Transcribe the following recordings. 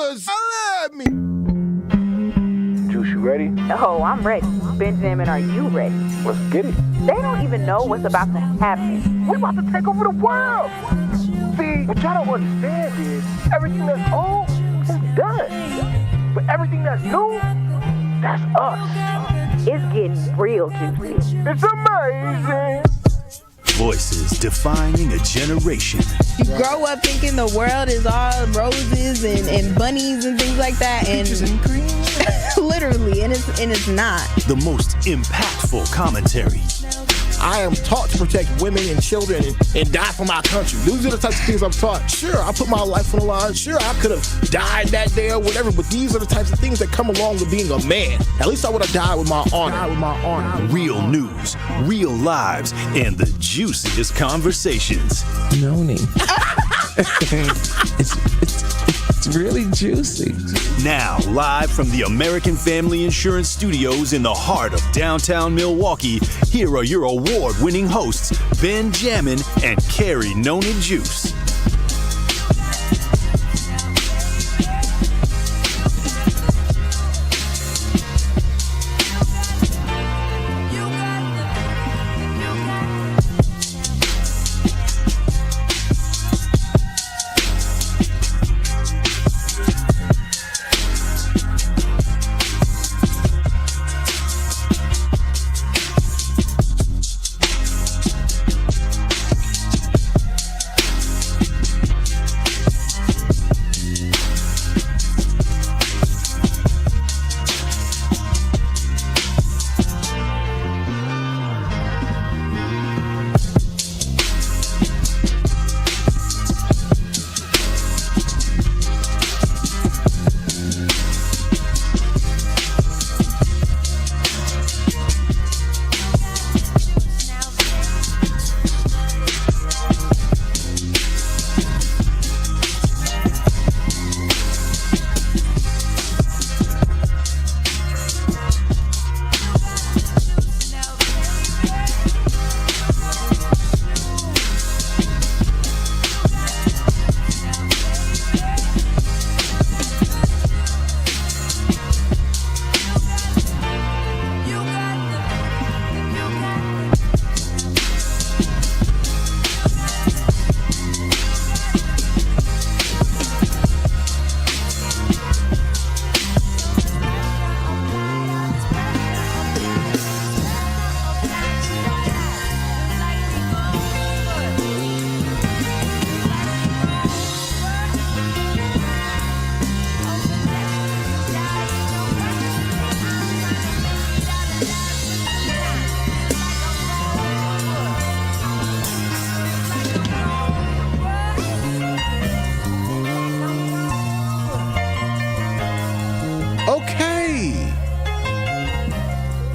Holla at me. Juice, you ready? Oh, I'm ready. Benjamin, are you ready? Let's get it. They don't even know what's about to happen. We're about to take over the world. See, what y'all don't understand is everything that's old is done. But everything that's new, that's us. It's getting real juicy. It's amazing. Voices defining a generation. You grow up thinking the world is all roses and bunnies and things like that, and literally, and it's not. The most impactful commentary. I am taught to protect women and children and die for my country. These are the types of things I'm taught. Sure, I put my life on the line. Sure, I could have died that day or whatever, but these are the types of things that come along with being a man. At least I would have died with my honor. Real news, real lives, and the juiciest conversations. Noni. It's really juicy. Now, live from the American Family Insurance Studios in the heart of downtown Milwaukee, here are your award-winning hosts, Ben Jammin and Carrie Noni Juice.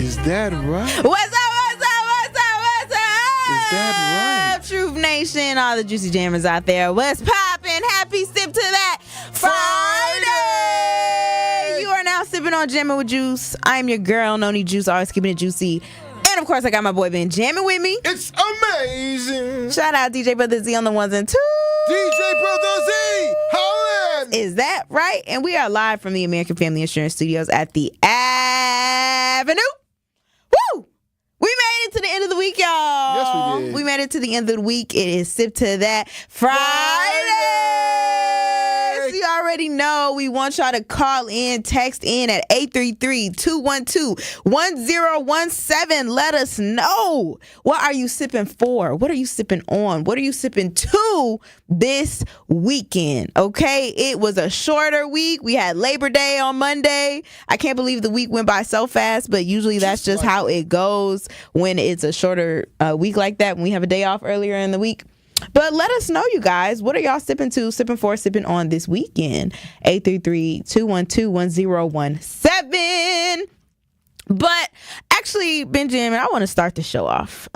Is that right? What's up? Is that right? Truth Nation, all the juicy jammers out there. What's poppin'? Happy sip to that Friday! You are now sipping on Jammin' with Juice. I'm your girl, Noni Juice, always keeping it juicy. And of course, I got my boy Ben Jammin' with me. It's amazing. Shout out DJ Brother Z on the ones and twos. DJ Brother Z, holla! Is that right? And we are live from the American Family Insurance Studios at the Avenue. Woo! We made it to the end of the week, y'all. Yes, we did. We made it to the end of the week. It is Sip to That Friday. You already know we want y'all to call in, text in at 833-212-1017. Let us know. What are you sipping for? What are you sipping on? What are you sipping to this weekend? Okay, it was a shorter week. We had Labor Day on Monday. I can't believe the week went by so fast, but usually that's just how it goes when it's a shorter week like that, when we have a day off earlier in the week. But let us know, you guys. What are y'all sipping to, sipping for, sipping on this weekend? 833-212-1017. But actually, Benjamin, I want to start the show off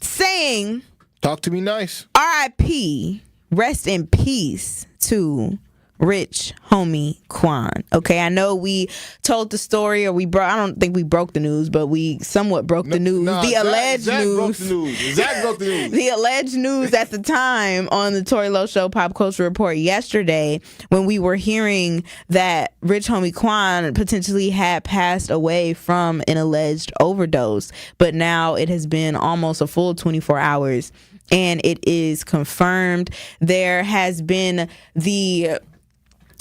saying... Talk to me nice. R.I.P. Rest in peace to Rich Homie Quan. Okay, I know we told the story, or I don't think we broke the news, but we somewhat broke the news. Zach broke the news. Zach broke the news. The alleged news at the time on the Tori Lowe Show Pop Culture Report yesterday, when we were hearing that Rich Homie Quan potentially had passed away from an alleged overdose. But now it has been almost a full 24 hours, and it is confirmed. There has been the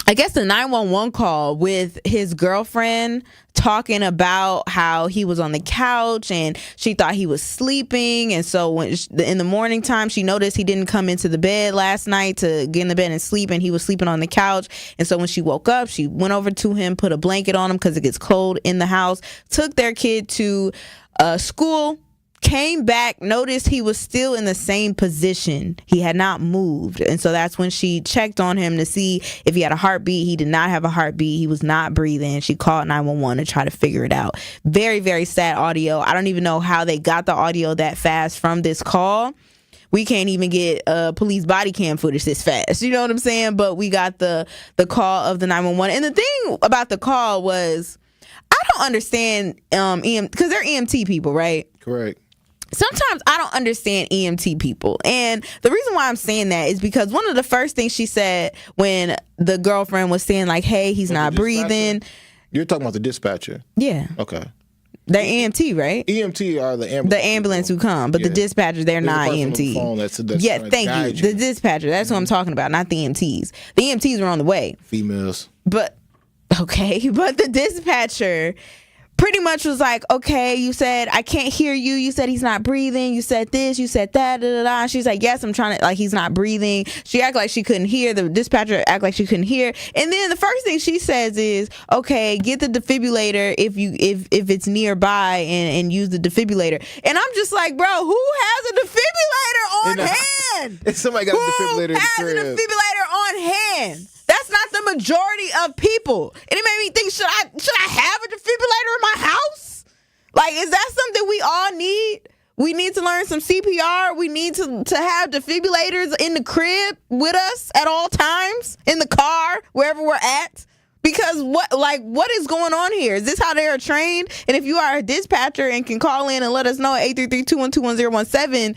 911 call with his girlfriend talking about how he was on the couch and she thought he was sleeping. And so in the morning time, she noticed he didn't come into the bed last night to get in the bed and sleep, and he was sleeping on the couch. And so when she woke up, she went over to him, put a blanket on him because it gets cold in the house, took their kid to school, came back, noticed he was still in the same position. He had not moved. And so that's when she checked on him to see if he had a heartbeat. He did not have a heartbeat. He was not breathing. She called 911 to try to figure it out. Very, very sad audio. I don't even know how they got the audio that fast from this call. We can't even get police body cam footage this fast. You know what I'm saying? But we got the call of the 911. And the thing about the call was, I don't understand because they're EMT people, right? Correct. Sometimes I don't understand EMT people. And the reason why I'm saying that is because one of the first things she said when the girlfriend was saying, like, hey, he's not breathing. You're talking about the dispatcher? Yeah. Okay. They're EMT, right? EMT are the ambulance. The ambulance who come, but the dispatcher, they're not EMT. Yeah, thank you. The dispatcher, that's what I'm talking about, not the EMTs. The EMTs are on the way. Females. But the dispatcher pretty much was like, okay, you said I can't hear you. You said he's not breathing. You said this. You said that. Da, da, da. And she's like, yes, I'm trying to, like, he's not breathing. She acted like she couldn't hear. The dispatcher acted like she couldn't hear. And then the first thing she says is, okay, get the defibrillator if it's nearby and use the defibrillator. And I'm just like, bro, who has a defibrillator on hand? If somebody got a defibrillator in the crib. Who has a defibrillator on hand? That's not the majority of people. And it made me think, should I have a defibrillator in my house? Like, is that something we all need? We need to learn some CPR. We need to have defibrillators in the crib with us at all times, in the car, wherever we're at. Because what is going on here? Is this how they are trained? And if you are a dispatcher and can call in and let us know at 833-212-1017,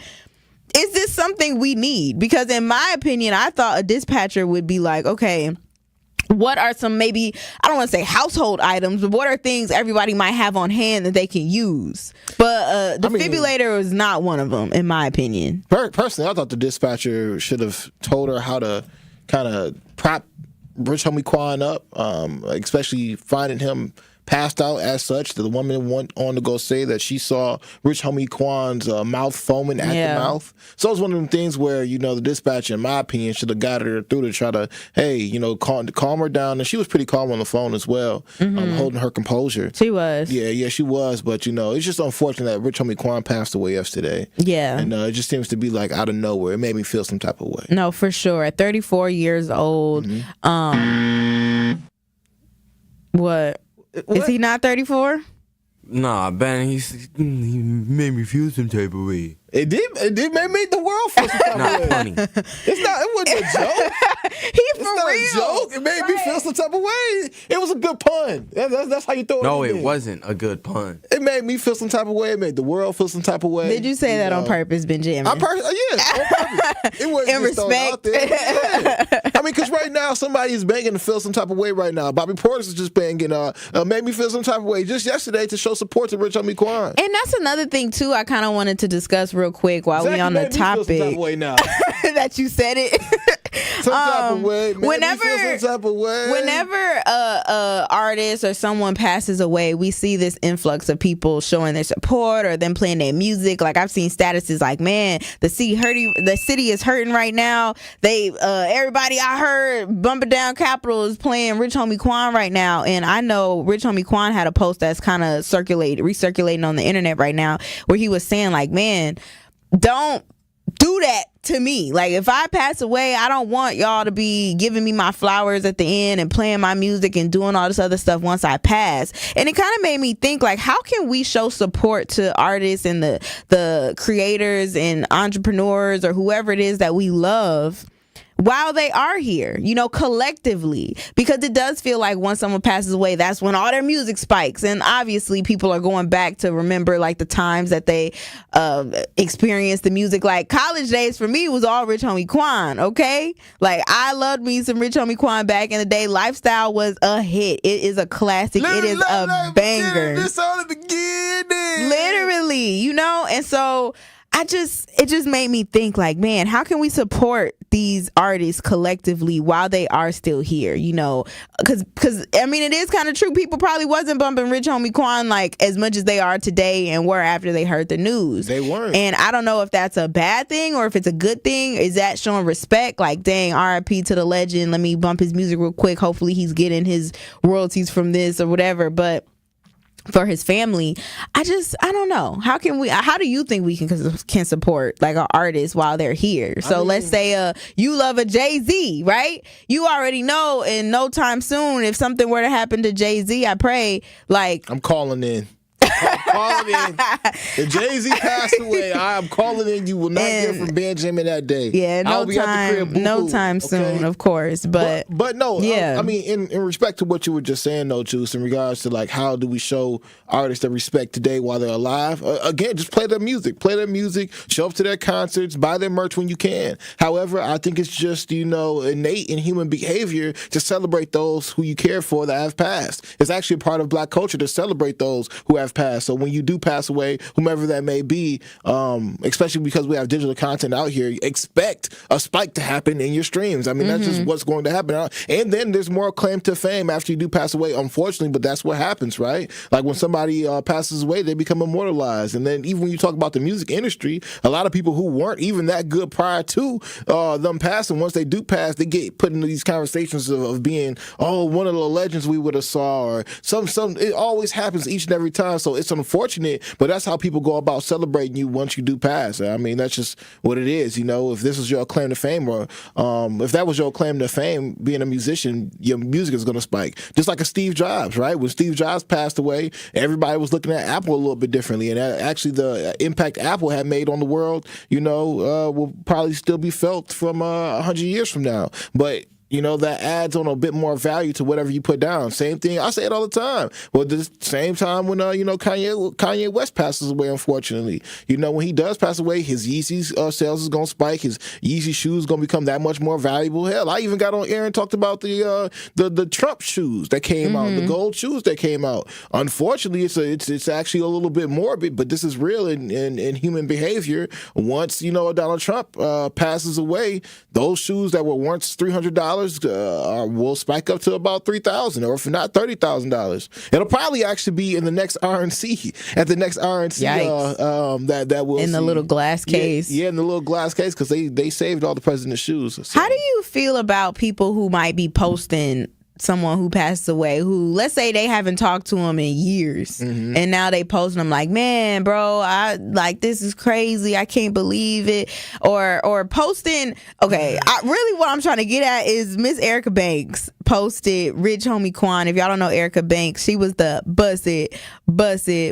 is this something we need? Because in my opinion, I thought a dispatcher would be like, okay, what are some, maybe, I don't want to say household items, but what are things everybody might have on hand that they can use? But defibrillator is not one of them, in my opinion. Personally, I thought the dispatcher should have told her how to kind of prop Rich Homie Quan up, especially finding him passed out as such. The woman went on to go say that she saw Rich Homie Quan's mouth foaming at the mouth. So it's one of them things where, the dispatcher, in my opinion, should have got her through to try to, calm her down. And she was pretty calm on the phone as well, holding her composure. She was. Yeah, she was. But, it's just unfortunate that Rich Homie Quan passed away yesterday. Yeah. And it just seems to be like out of nowhere. It made me feel some type of way. No, for sure. At 34 years old, what? Is he not 34? Nah, Ben, he made me feel some type of way. It did make the world feel some type of way. Not funny. It wasn't a joke. He's for real. It's not a joke. It made me feel some type of way. It was a good pun. That's how you throw it. No, it wasn't a good pun. It made me feel some type of way. It made the world feel some type of way. Did you say that on purpose, Benjamin? Yes, on purpose. It wasn't in just thrown respect. out there. Yeah. I mean, because right now somebody is begging to feel some type of way right now. Bobby Portis is just begging, made me feel some type of way just yesterday to show support to Rich Homie Quan. And that's another thing too. I kind of wanted to discuss real quick while we on the topic. Some type of way now. That you said it. Some type of way. Whenever a artist or someone passes away, we see this influx of people showing their support or them playing their music. Like I've seen statuses like, man, the city is hurting right now. Everybody I heard Bumper Down Capital is playing Rich Homie Quan right now. And I know Rich Homie Quan had a post that's kind of recirculating on the internet right now where he was saying like, man, don't do that to me. Like if I pass away, I don't want y'all to be giving me my flowers at the end and playing my music and doing all this other stuff once I pass. And it kind of made me think like, how can we show support to artists and the creators and entrepreneurs or whoever it is that we love while they are here, you know, collectively, because it does feel like once someone passes away, that's when all their music spikes. And obviously people are going back to remember like the times that they experienced the music. Like college days for me was all Rich Homie Quan, okay? Like I loved me some Rich Homie Quan back in the day. Lifestyle was a hit. It is a classic. It is a banger. This all the beginning. Literally, you know? And so it just made me think like, man, how can we support these artists collectively while they are still here, you know? Because I mean, it is kind of true. People probably wasn't bumping Rich Homie Quan like as much as they are today and were after they heard the news. They weren't. And I don't know if that's a bad thing or if it's a good thing. Is that showing respect? Like, dang, RIP to the legend. Let me bump his music real quick. Hopefully he's getting his royalties from this or whatever. But for his family, I don't know. How do you think we can support like our artists while they're here? So let's say you love a Jay-Z, right? You already know in no time soon if something were to happen to Jay-Z, I pray, like, I'm calling in. Calling in. If Jay-Z passed away, I am calling in. You will not hear from Jammin that day. Yeah, I'll be at the crib, no time soon, of course. But no, yeah. I mean, in respect to what you were just saying, though, Juice, in regards to like how do we show artists that respect today while they're alive? Again, just play their music, show up to their concerts, buy their merch when you can. However, I think it's just, you know, innate in human behavior to celebrate those who you care for that have passed. It's actually a part of Black culture to celebrate those who have passed. So when you do pass away, whomever that may be, especially because we have digital content out here, expect a spike to happen in your streams. I mean, that's just what's going to happen. And then there's more claim to fame after you do pass away, unfortunately, but that's what happens, right? Like when somebody passes away, they become immortalized. And then even when you talk about the music industry, a lot of people who weren't even that good prior to them passing, once they do pass, they get put into these conversations of being, one of the legends we would have saw, or some. It always happens each and every time. So it's unfortunate, but that's how people go about celebrating you once you do pass. I mean, that's just what it is. You know, if this was your claim to fame, or if that was your claim to fame, being a musician, your music is going to spike. Just like a Steve Jobs, right? When Steve Jobs passed away, everybody was looking at Apple a little bit differently, and actually the impact Apple had made on the world, you know, will probably still be felt from 100 years from now. But you know, that adds on a bit more value to whatever you put down. Same thing, I say it all the time. Well, at the same time when, you know, Kanye West passes away, unfortunately. You know, when he does pass away, his Yeezy's sales is going to spike. His Yeezy shoes going to become that much more valuable. Hell, I even got on air and talked about the Trump shoes that came out, the gold shoes that came out. Unfortunately, it's actually a little bit morbid, but this is real in human behavior. Once, you know, Donald Trump passes away, those shoes that were once $300 will spike up to about $3,000, or if not $30,000. It'll probably actually be in the next RNC, at the next RNC that will in the little glass case. Yeah, in the little glass case, because they saved all the president's shoes. So. How do you feel about people who might be posting someone who passed away, who, let's say they haven't talked to him in years, and now they posting them like, man, bro, I like, this is crazy, I can't believe it, or posting, okay, really what I'm trying to get at is Miss Erica Banks posted Rich Homie Quan. If y'all don't know Erica Banks, she was the Bust It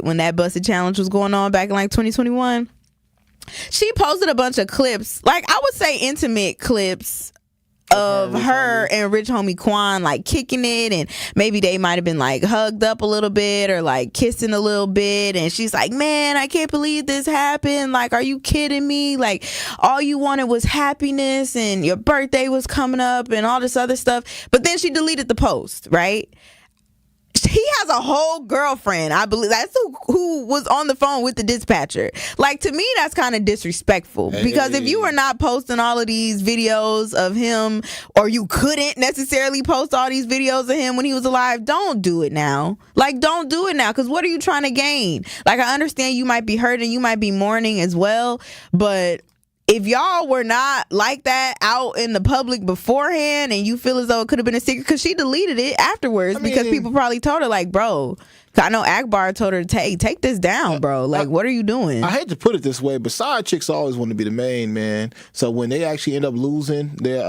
when that Bust It challenge was going on back in like 2021. She posted a bunch of clips, like I would say intimate clips of her and Rich Homie Quan like kicking it, and maybe they might have been like hugged up a little bit or like kissing a little bit, and she's like, man, I can't believe this happened, like, are you kidding me, like, all you wanted was happiness and your birthday was coming up and all this other stuff. But then she deleted the post, right? He has a whole girlfriend, I believe. That's who was on the phone with the dispatcher. Like, to me, that's kind of disrespectful. Because if you were not posting all of these videos of him, or you couldn't necessarily post all these videos of him when he was alive, don't do it now. Like, don't do it now, because what are you trying to gain? Like, I understand you might be hurting, you might be mourning as well, but if y'all were not like that out in the public beforehand, and you feel as though it could have been a secret, because she deleted it afterwards, because people probably told her, like, bro, I know Akbar told her to take this down, bro. Like, what are you doing? I hate to put it this way, but side chicks always want to be the main, man. So when they actually end up losing their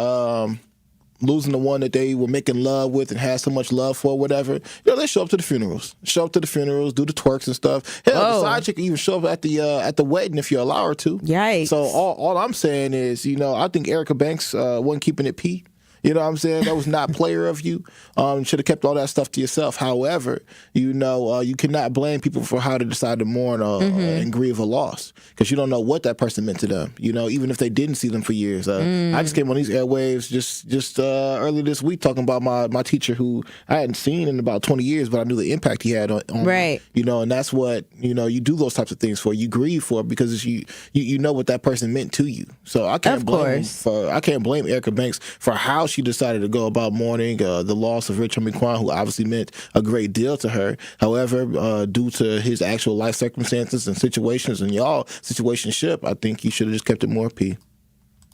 losing the one that they were making love with and had so much love for, whatever, you know, they show up to the funerals. Show up to the funerals, do the twerks and stuff. Hell, the side chick can even show up at the wedding if you allow her to. Yikes. So all I'm saying is, you know, I think Erica Banks wasn't keeping it P. You know what I'm saying? That was not player of you. Should have kept all that stuff to yourself. However, you know, you cannot blame people for how they decide to mourn and grieve a loss, because you don't know what that person meant to them. You know, even if they didn't see them for years. I just came on these airwaves just early this week talking about my teacher who I hadn't seen in about 20 years, but I knew the impact he had on right. me. You know, and that's what, you know, you do those types of things for. You grieve for, because you know what that person meant to you. So I can't blame Erica Banks for how she decided to go about mourning the loss of Rich Homie Quan, who obviously meant a great deal to her. However, due to his actual life circumstances and situations and y'all situationship, I think you should have just kept it more P.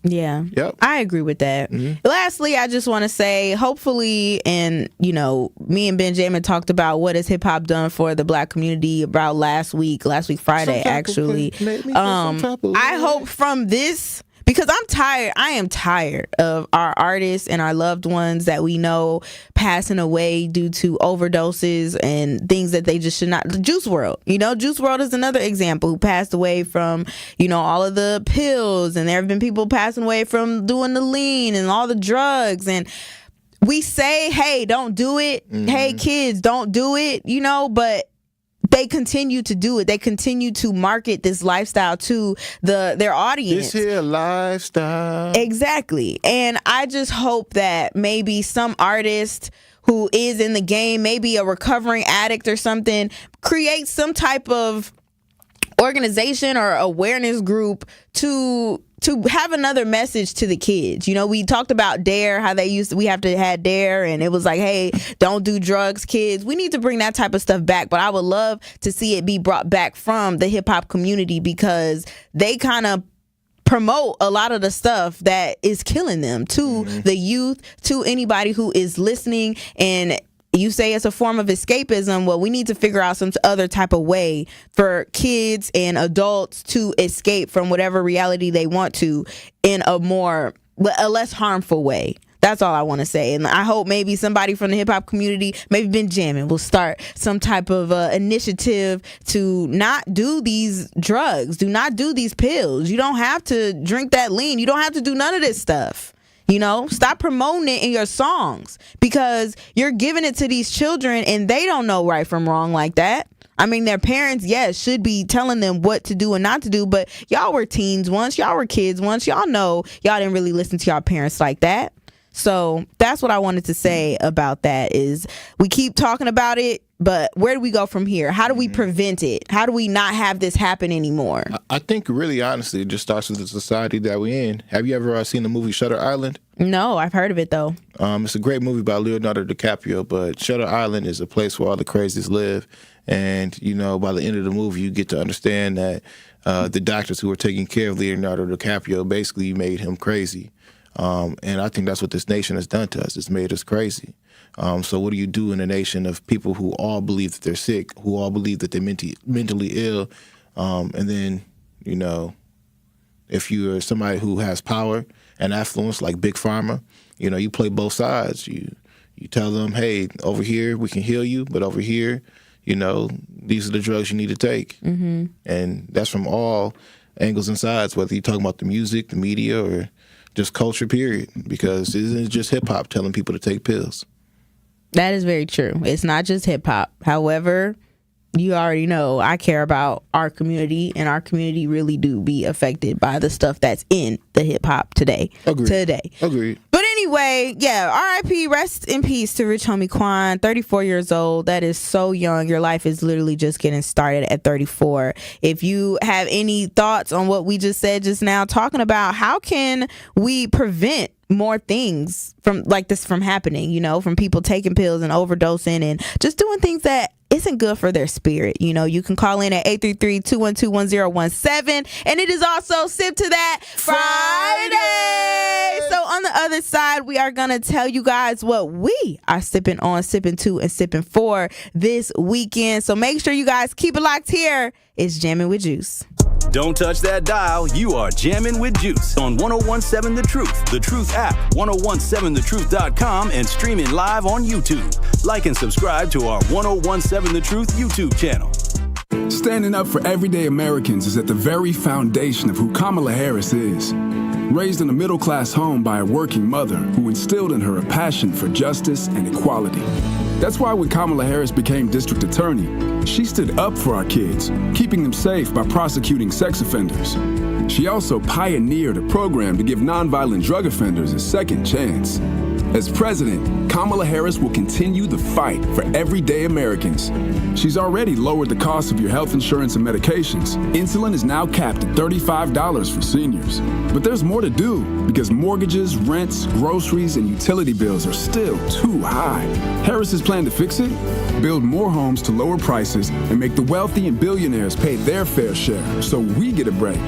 Yeah. Yep. I agree with that. Lastly, I just want to say, hopefully, and you know, me and Ben Jammin talked about what has hip hop done for the Black community about last week Friday, actually. I hope from this, because I am tired of our artists and our loved ones that we know passing away due to overdoses and things that they just should not. Juice WRLD, you know, Juice WRLD is another example who passed away from, you know, all of the pills, and there have been people passing away from doing the lean and all the drugs. And we say, hey, don't do it. Hey, kids, don't do it, you know, but they continue to do it. They continue to market this lifestyle to their audience. This here lifestyle. Exactly. And I just hope that maybe some artist who is in the game, maybe a recovering addict or something, create some type of organization or awareness group to have another message to the kids. You know, we talked about DARE, how we have to have DARE, and it was like, hey, don't do drugs, kids. We need to bring that type of stuff back, but I would love to see it be brought back from the hip hop community, because they kind of promote a lot of the stuff that is killing them to the youth, to anybody who is listening. And you say it's a form of escapism. Well, we need to figure out some other type of way for kids and adults to escape from whatever reality they want to in a less harmful way. That's all I want to say. And I hope maybe somebody from the hip hop community, maybe Ben Jammin, will start some type of initiative to not do these drugs, do not do these pills. You don't have to drink that lean. You don't have to do none of this stuff. You know, stop promoting it in your songs, because you're giving it to these children and they don't know right from wrong like that. I mean, their parents, yes, should be telling them what to do and not to do, but y'all were teens once, y'all were kids once, y'all know y'all didn't really listen to y'all parents like that. So that's what I wanted to say about that. Is we keep talking about it, but where do we go from here? How do we prevent it? How do we not have this happen anymore? I think really, honestly, it just starts with the society that we're in. Have you ever seen the movie Shutter Island? No, I've heard of it though. It's a great movie by Leonardo DiCaprio, but Shutter Island is a place where all the crazies live. And, you know, by the end of the movie, you get to understand that the doctors who were taking care of Leonardo DiCaprio basically made him crazy. And I think that's what this nation has done to us. It's made us crazy. So what do you do in a nation of people who all believe that they're sick, who all believe that they're mentally ill? And then, you know, if you're somebody who has power and affluence like Big Pharma, you know, you play both sides. You tell them, hey, over here we can heal you, but over here, you know, these are the drugs you need to take. And that's from all angles and sides, whether you're talking about the music, the media, or just culture, period, because it isn't just hip hop telling people to take pills. That is very true. It's not just hip hop. However, you already know I care about our community, and our community really do be affected by the stuff that's in the hip hop today. Agreed. But anyway, yeah, R.I.P. Rest in peace to Rich Homie Quan, 34 years old. That is so young. Your life is literally just getting started at 34. If you have any thoughts on what we just said just now, talking about how can we prevent more things from like this from happening, you know, from people taking pills and overdosing and just doing things that isn't good for their spirit. You know, you can call in at 833-212-1017, and it is also Sip to That Friday. So on the other side, we are gonna tell you guys what we are sipping on, sipping to, and sipping for this weekend. So make sure you guys keep it locked here. It's Jammin' with Juice. Don't touch that dial. You are jamming with Juice on 1017 The Truth, The Truth app, 1017thetruth.com, and streaming live on YouTube. Like and subscribe to our 1017 The Truth YouTube channel. Standing up for everyday Americans is at the very foundation of who Kamala Harris is. Raised in a middle-class home by a working mother who instilled in her a passion for justice and equality. That's why when Kamala Harris became district attorney, she stood up for our kids, keeping them safe by prosecuting sex offenders. She also pioneered a program to give nonviolent drug offenders a second chance. As president, Kamala Harris will continue the fight for everyday Americans. She's already lowered the cost of your health insurance and medications. Insulin is now capped at $35 for seniors. But there's more to do because mortgages, rents, groceries, and utility bills are still too high. Harris's plan to fix it? Build more homes to lower prices and make the wealthy and billionaires pay their fair share so we get a break.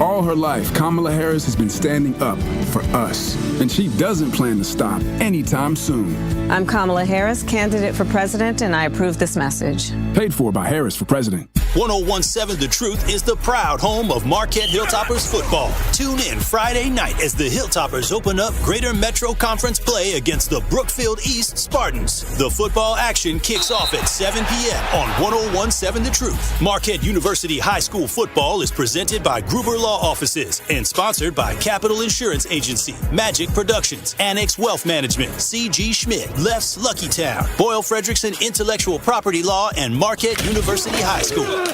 All her life, Kamala Harris has been standing up for us, and she doesn't plan to stop anytime soon. I'm Kamala Harris, candidate for president, and I approve this message. Paid for by Harris for president. 1017 The Truth is the proud home of Marquette Hilltoppers football. Tune in Friday night as the Hilltoppers open up Greater Metro Conference play against the Brookfield East Spartans. The football action kicks off at 7 p.m. on 1017 The Truth. Marquette University High School football is presented by Gruber Law Offices and sponsored by Capital Insurance Agency, Magic Productions, Annex Wealth Management, C.G. Schmidt, Left's Lucky Town, Boyle Frederickson Intellectual Property Law, and Marquette University High School.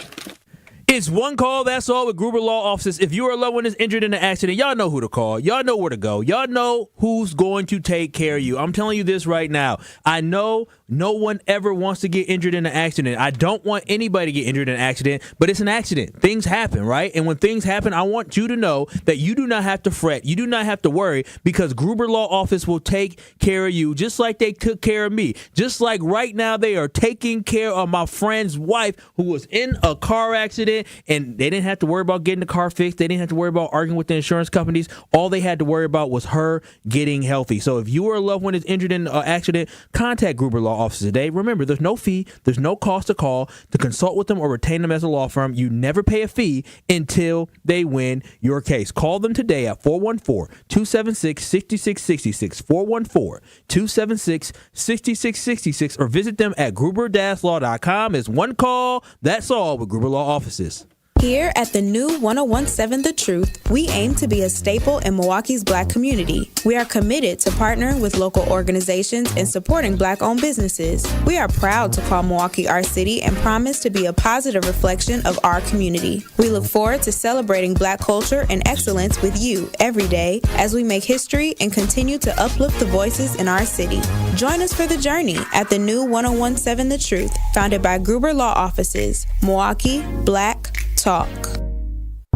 It's one call, that's all, with Gruber Law Offices. If your loved one is injured in an accident, y'all know who to call. Y'all know where to go. Y'all know who's going to take care of you. I'm telling you this right now. I know no one ever wants to get injured in an accident. I don't want anybody to get injured in an accident, but it's an accident. Things happen, right? And when things happen, I want you to know that you do not have to fret. You do not have to worry because Gruber Law Office will take care of you just like they took care of me. Just like right now they are taking care of my friend's wife who was in a car accident. And they didn't have to worry about getting the car fixed. They didn't have to worry about arguing with the insurance companies. All they had to worry about was her getting healthy. So if you or a loved one is injured in an accident, contact Gruber Law Offices today. Remember, there's no fee. There's no cost to call, to consult with them or retain them as a law firm. You never pay a fee until they win your case. Call them today at 414-276-6666, 414-276-6666, or visit them at gruber-law.com. It's one call. That's all with Gruber Law Offices. Here at the new 1017 The Truth, we aim to be a staple in Milwaukee's Black community. We are committed to partnering with local organizations and supporting Black-owned businesses. We are proud to call Milwaukee our city and promise to be a positive reflection of our community. We look forward to celebrating Black culture and excellence with you every day as we make history and continue to uplift the voices in our city. Join us for the journey at the new 1017 The Truth, founded by Gruber Law Offices, Milwaukee Black Talk.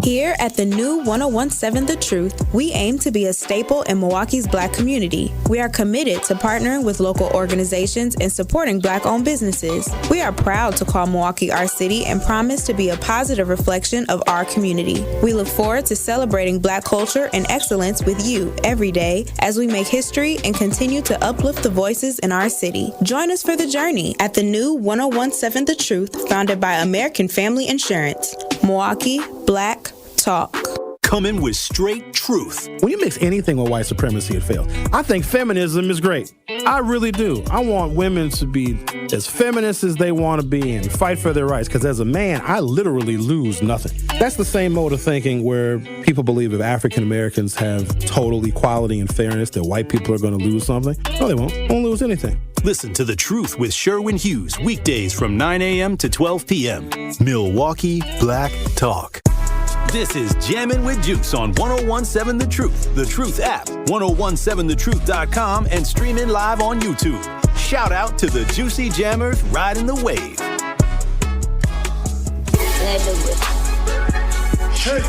Here at the new 1017 The Truth, we aim to be a staple in Milwaukee's Black community. We are committed to partnering with local organizations and supporting Black-owned businesses. We are proud to call Milwaukee our city and promise to be a positive reflection of our community. We look forward to celebrating Black culture and excellence with you every day as we make history and continue to uplift the voices in our city. Join us for the journey at the new 1017 The Truth, founded by American Family Insurance. Milwaukee Black Talk. Coming with straight truth. When you mix anything with white supremacy, it fails. I think feminism is great. I really do. I want women to be as feminist as they want to be and fight for their rights, because as a man, I literally lose nothing. That's the same mode of thinking where people believe if African Americans have total equality and fairness, that white people are going to lose something. No, they won't lose anything. Listen to The Truth with Sherwin Hughes, weekdays from 9 a.m. to 12 p.m. Milwaukee Black Talk. This is Jammin' with Juice on 1017 The Truth app, 1017thetruth.com, and streaming live on YouTube. Shout out to the Juicy Jammers riding the wave. Hey.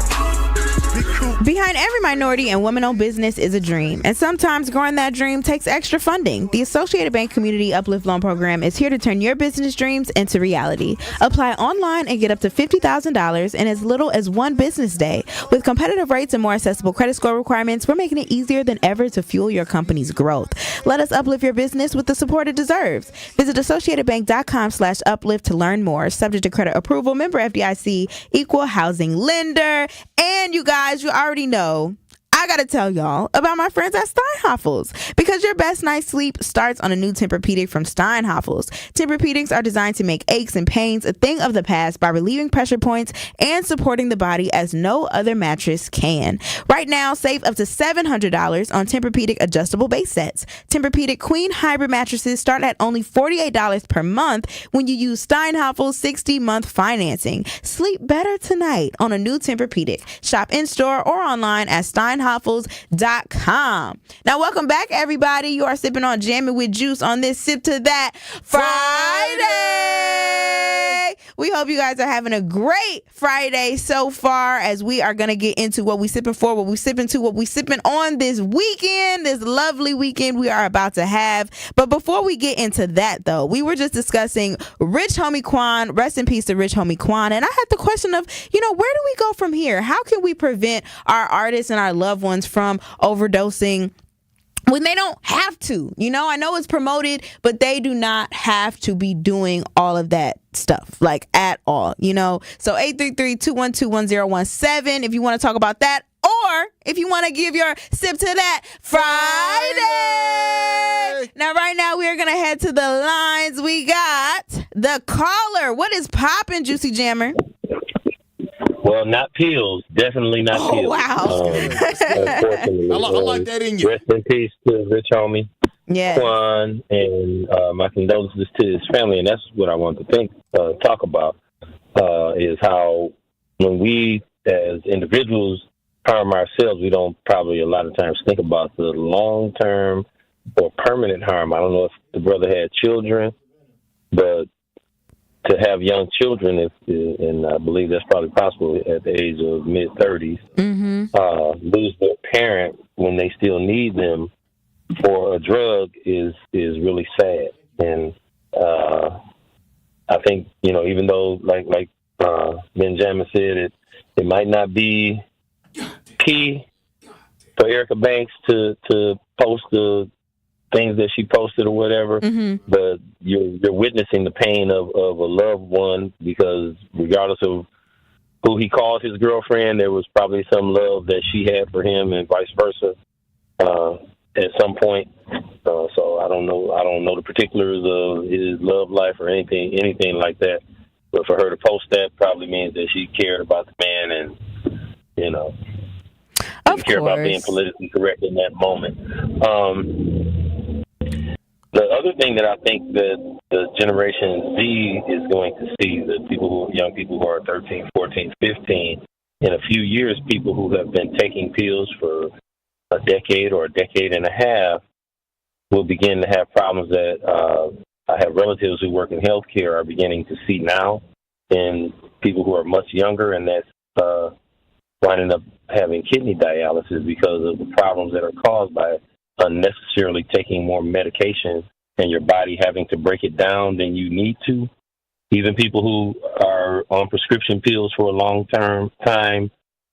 Behind every minority and woman-owned business is a dream, and sometimes growing that dream takes extra funding. The Associated Bank Community Uplift Loan Program is here to turn your business dreams into reality. Apply online and get up to $50,000 in as little as one business day. With competitive rates and more accessible credit score requirements, we're making it easier than ever to fuel your company's growth. Let us uplift your business with the support it deserves. Visit associatedbank.com/uplift to learn more. Subject to credit approval, member FDIC, equal housing lender. And you guys, you already know, I gotta tell y'all about my friends at Steinhoffels, because your best night's sleep starts on a new Tempur-Pedic from Steinhoffels. Tempur-Pedics are designed to make aches and pains a thing of the past by relieving pressure points and supporting the body as no other mattress can. Right now, save up to $700 on Tempur-Pedic adjustable base sets. Tempur-Pedic queen hybrid mattresses start at only $48 per month when you use Steinhoffels 60-month financing. Sleep better tonight on a new Tempur-Pedic. Shop in-store or online at Steinhoffels.com. Now, welcome back, everybody. You are sipping on Jammin' with Juice on this Sip to That Friday. We hope you guys are having a great Friday so far, as we are going to get into what we sipping for, what we sipping to, what we sipping on this weekend, this lovely weekend we are about to have. But before we get into that, though, we were just discussing Rich Homie Quan. Rest in peace to Rich Homie Quan. And I had the question of, where do we go from here? How can we prevent our artists and our loved ones from overdosing when they don't have to? I know it's promoted, but they do not have to be doing all of that stuff, like, at all, So 833-212-1017 if you want to talk about that, or if you want to give your Sip to That Friday. Now, right now, we are going to head to the lines. We got the caller. What is poppin', Juicy Jammer? Well, not pills. Definitely not pills. Wow. Unfortunately. I like that in you. Rest in peace to Rich Homie Quan, and my condolences to his family. And that's what I want to talk about, is how when we as individuals harm ourselves, we don't probably a lot of times think about the long-term or permanent harm. I don't know if the brother had children, but to have young children, and I believe that's probably possible at the age of mid-30s, lose their parent when they still need them for a drug is really sad. And I think, even though, like Benjamin said, it might not be key for Erica Banks to post the things that she posted or whatever, but you're witnessing the pain of a loved one, because regardless of who he called his girlfriend, there was probably some love that she had for him, and vice versa at some point. So I don't know the particulars of his love life or anything like that. But for her to post that probably means that she cared about the man, and didn't care about being politically correct in that moment. The other thing that I think that the Generation Z is going to see, young people who are 13, 14, 15, in a few years, people who have been taking pills for a decade or a decade and a half will begin to have problems that I have relatives who work in healthcare are beginning to see now in people who are much younger, and that's winding up having kidney dialysis because of the problems that are caused by unnecessarily taking more medication and your body having to break it down than you need to. Even people who are on prescription pills for a long-term time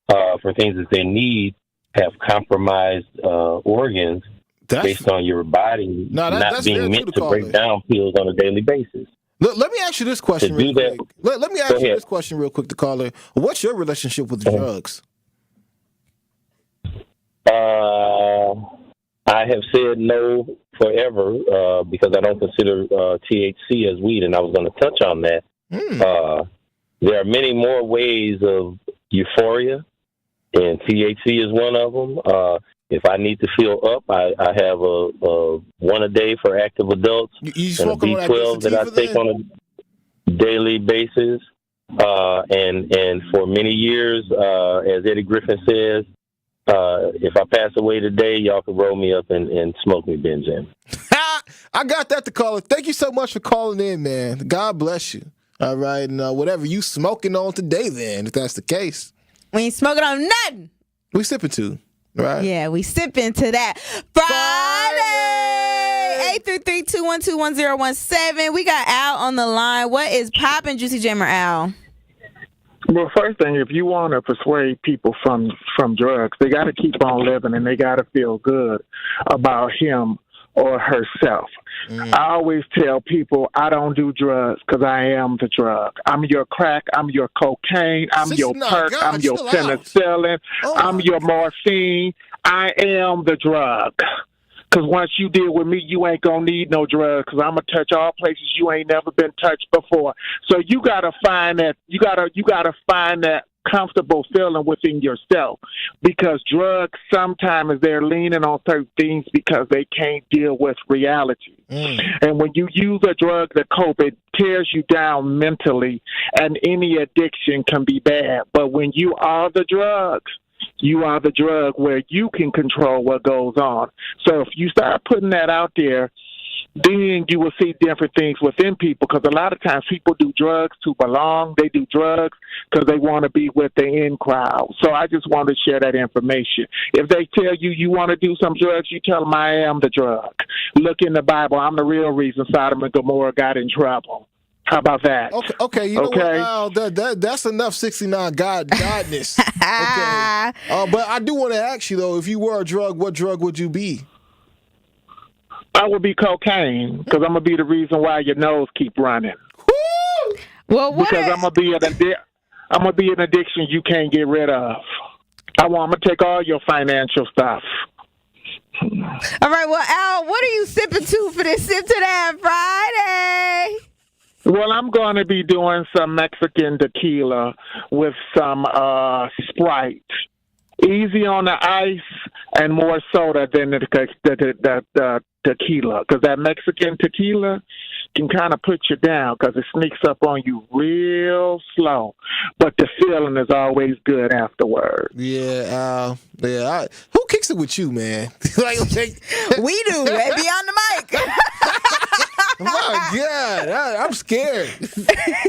for things that they need have compromised organs based on your body not being meant to break down pills on a daily basis. Let me ask you this question real quick. Let me ask you this question real quick, the caller. What's your relationship with drugs? I have said no forever because I don't consider THC as weed, and I was going to touch on that. There are many more ways of euphoria, and THC is one of them. If I need to feel up, I have a one a day for active adults and a B12 that I take on a daily basis. And for many years, as Eddie Griffin says, if I pass away today, y'all can roll me up and smoke me, Benjamin. I got that, the caller. Thank you so much for calling in, man. God bless you. All right, and whatever you smoking on today, then, if that's the case. We ain't smoking on nothing. We sipping to, right? Yeah, we sipping to that Friday. 833-212-1017. We got Al on the line. What is poppin', Juicy Jammer Al? Well, first thing, if you want to persuade people from drugs, they got to keep on living and they got to feel good about him or herself. I always tell people I don't do drugs because I am the drug. I'm your crack. I'm your cocaine. I'm your perk. I'm your penicillin. I'm your morphine. I am the drug. Because once you deal with me, you ain't going to need no drugs because I'm going to touch all places you ain't never been touched before. So you got to find that, you gotta find that comfortable feeling within yourself, because drugs sometimes they're leaning on certain things because they can't deal with reality. And when you use a drug to cope, it tears you down mentally, and any addiction can be bad. But when you are the drugs, you are the drug where you can control what goes on. So if you start putting that out there, then you will see different things within people, because a lot of times people do drugs to belong. They do drugs because they want to be with the in crowd. So I just want to share that information. If they tell you you want to do some drugs, you tell them I am the drug. Look in the Bible. I'm the real reason Sodom and Gomorrah got in trouble. How about that? Okay. You know what, Al, that's enough 69 godness. Okay. But I do want to ask you, though, if you were a drug, what drug would you be? I would be cocaine, because I'm going to be the reason why your nose keep running. Well, because I'm going to be an addiction you can't get rid of. I'm going to take all your financial stuff. All right, well, Al, what are you sipping to for this Sip to That Friday? Well, I'm going to be doing some Mexican tequila with some Sprite. Easy on the ice and more soda than the tequila, because that Mexican tequila can kind of put you down because it sneaks up on you real slow, but the feeling is always good afterwards. Yeah, who kicks it with you, man? We do. They be on the mic. My God, I'm scared.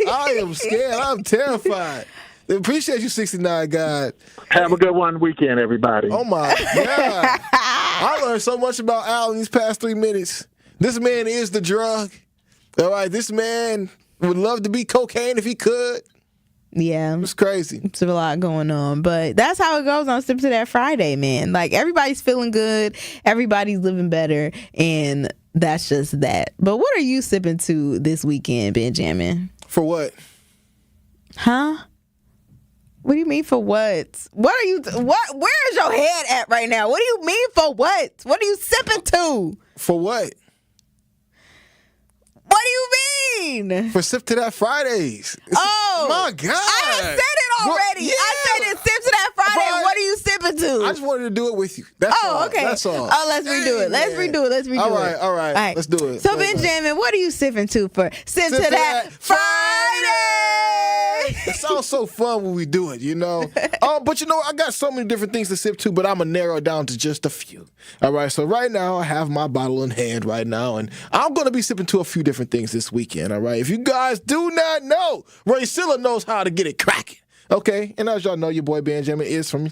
I am scared. I'm terrified. Appreciate you, 69 God. Have a good weekend, everybody. Oh my God. I learned so much about Al in these past 3 minutes. This man is the drug. All right, this man would love to be cocaine if he could. Yeah. It's crazy. It's a lot going on. But that's how it goes on Sip to That Friday, man. Like, everybody's feeling good. Everybody's living better. And that's just that. But what are you sipping to this weekend, Benjamin? For what? Huh? What do you mean for what? What are you? Where is your head at right now? What do you mean for what? What are you sipping to? For what? What do you mean? For Sip to That Fridays. My God. I said it already. Yeah. I said it. Sip to That Friday. What are you sipping to? I just wanted to do it with you. That's all. Okay. That's all. Oh, let's redo it. Let's redo it. All right. Let's do it. So, Benjamin, what are you sipping to for Sip to That Friday? It sounds so fun when we do it, you know. But you know, I got so many different things to sip to, but I'm going to narrow it down to just a few. All right, so right now I have my bottle in hand right now, and I'm going to be sipping to a few different things this weekend, all right? If you guys do not know, Ray Silla knows how to get it cracking, okay? And as y'all know, your boy Benjamin is from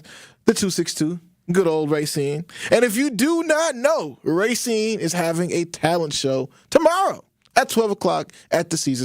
the 262. Good old Racine. And if you do not know, Racine is having a talent show tomorrow at 12 o'clock at the Cesar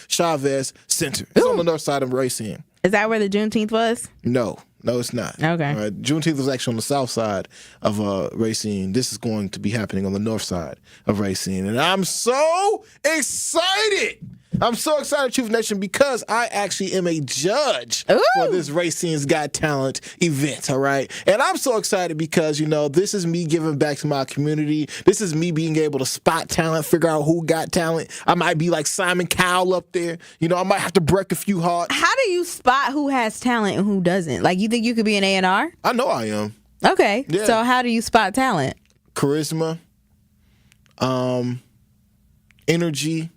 Chavez Center. It's on the north side of Racine. Is that where the Juneteenth was? No, it's not. Okay. All right. Juneteenth was actually on the south side of Racine. This is going to be happening on the north side of Racine. And I'm so excited. I'm so excited, Truth Nation, because I actually am a judge for this Racine's Got Talent event, all right? And I'm so excited because, you know, this is me giving back to my community. This is me being able to spot talent, figure out who got talent. I might be like Simon Cowell up there. You know, I might have to break a few hearts. How do you spot who has talent and who doesn't? Like, you think you could be an A&R? I know I am. Okay. Yeah. So how do you spot talent? Charisma, energy,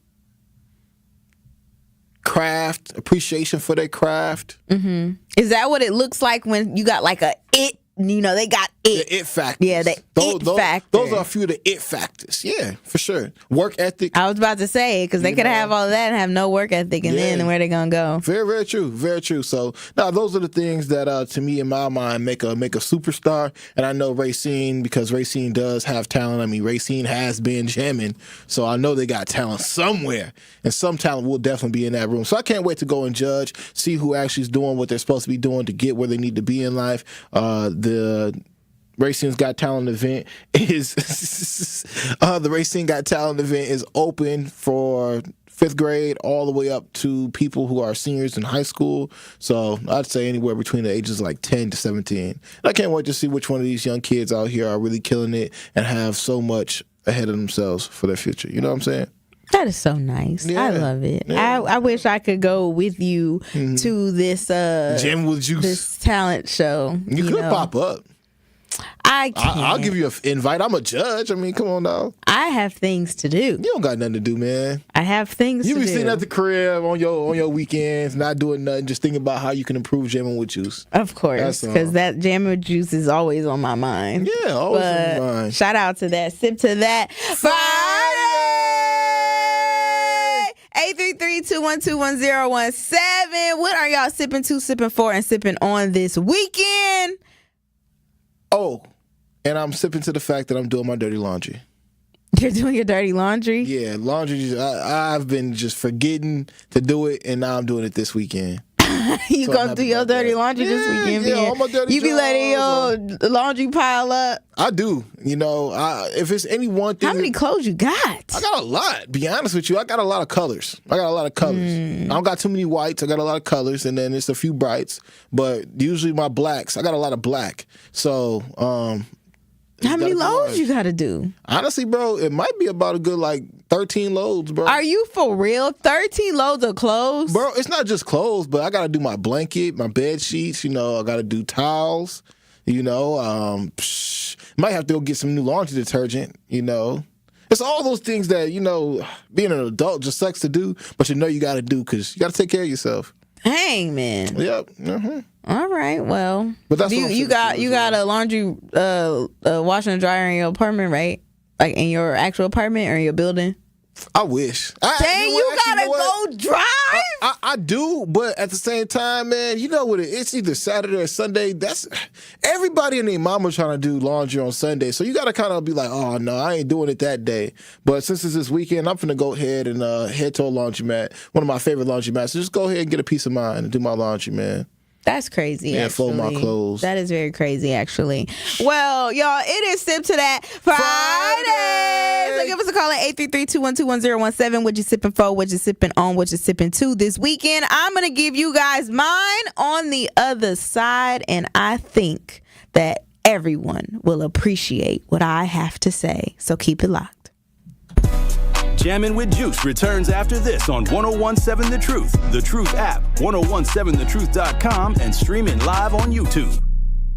craft, appreciation for their craft. Mm-hmm. Is that what it looks like when you got like a it? You know, they got The it factors. Yeah, the it factor. Those are a few of the it factors. Yeah, for sure. Work ethic. I was about to say, because they could have all of that and have no work ethic, and then where they going to go? Very, very true. Very true. So, now those are the things that, to me, in my mind, make a superstar. And I know Racine, because Racine does have talent. I mean, Racine has been Jammin, so I know they got talent somewhere. And some talent will definitely be in that room. So I can't wait to go and judge, see who actually is doing what they're supposed to be doing to get where they need to be in life. The Racine's Got Talent event is the Racine Got Talent event is open for 5th grade all the way up to people who are seniors in high school. So I'd say anywhere between the ages of like 10 to 17. I can't wait to see which one of these young kids out here are really killing it and have so much ahead of themselves for their future. You know what I'm saying? That is so nice. Yeah. I love it. Yeah. I wish I could go with you to this Jam with Juice, this talent show. You could pop up. I can't. I'll give you an invite. I'm a judge. I mean, come on now. I have things to do. You don't got nothing to do, man. I have things to do. You be sitting at the crib on your weekends, not doing nothing, just thinking about how you can improve jamming with juice. Of course, because that jamming with juice is always on my mind. Yeah, always on my mind. Shout out to that. Sip to that. Friday! 833-212-1017. What are y'all sipping to, sipping for, and sipping on this weekend? Oh, and I'm sipping to the fact that I'm doing my dirty laundry. You're doing your dirty laundry? Yeah, laundry. I've been just forgetting to do it, and now I'm doing it this weekend. You So gonna do your dirty laundry this weekend? Yeah, man? all my dirty You be letting your laundry pile up? I do. You know, if it's any one thing. How many clothes you got? I got a lot. Be honest with you, I got a lot of colors. I don't got too many whites. I got a lot of colors, and then it's a few brights. But usually my blacks, I got a lot of black. So, how many loads you got to do? Honestly, bro, it might be about a good 13 loads, bro. Are you for real? 13 loads of clothes? Bro, it's not just clothes, but I got to do my blanket, my bed sheets. You know, I got to do towels. You know, might have to go get some new laundry detergent. You know, it's all those things that, you know, being an adult just sucks to do, but you know you got to do because you got to take care of yourself. Dang, man. Yep. Mm-hmm. All right. Well, but that's you got a laundry washer and dryer in your apartment, right? Like in your actual apartment or in your building? I wish. Dang, you gotta go drive? I do, but at the same time, man, you know what? It's either Saturday or Sunday. That's everybody and their mama trying to do laundry on Sunday, so you gotta kind of be like, oh no, I ain't doing it that day. But since it's this weekend, I'm finna go ahead and head to a laundromat, one of my favorite laundromats. So just go ahead and get a peace of mind and do my laundry, man. That's crazy. Yeah, actually. fold my clothes. That is very crazy, actually. Well, y'all, it is Sip to That Friday. So give us a call at 833-212-1017. What you sipping for? What you sipping on? What you sipping to this weekend? I'm going to give you guys mine on the other side, and I think that everyone will appreciate what I have to say. So keep it locked. Jammin' with Juice returns after this on 1017 The Truth app, 1017thetruth.com, and streaming live on YouTube.